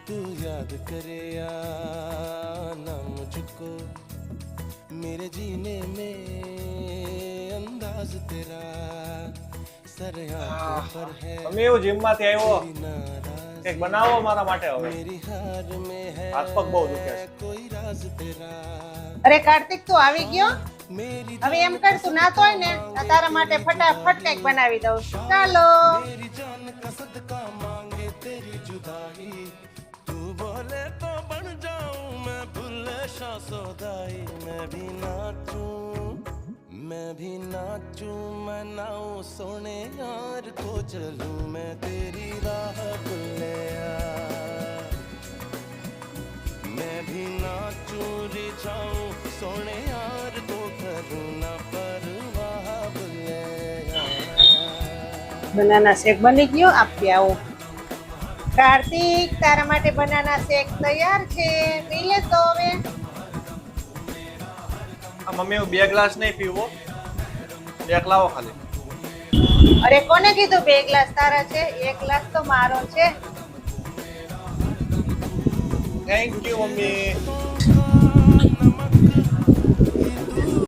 तू याद करे या ना मुझको मेरे जीने में अंदाज तेरा सर आंखों पर है તમે એવું જીમ માંથી આવ્યો नाराज એક બનાવો મારા માટે હવે मेरी हार में है હાથ પગ બહુ દુખે છે कोई राज तेरा અરે કાર્તિક તું આવી ગયો मेरी હવે એમ કર તું નાતો હોય ને તો તારા માટે ફટાફટ કંઈક બનાવી દઉં ચાલો मेरी जान का सदका मांगे तेरी जुदाई तू बोले तो बन जाऊं मैं भुल्ले शाह सौदाई मैं भी नाचूं मैं नाऊं सोने यार को चलूं मैं तेरी राह भुल्लिया मैं भी नाचूं रिझाऊं सोने यार को करूं ना परवाह भुल्लिया બનાના શેક બની ગયો આપી આવો કાર્તિક તારા માટે બનાના શેક તૈયાર છે પી લે તો હવે આ મમ્મી હું 2 ગ્લાસ નહીં પીવો એક લાવો ખાલી અરે કોને કીધું 2 ગ્લાસ તારા છે 1 ગ્લાસ તો મારો છે થેન્ક યુ મમ્મી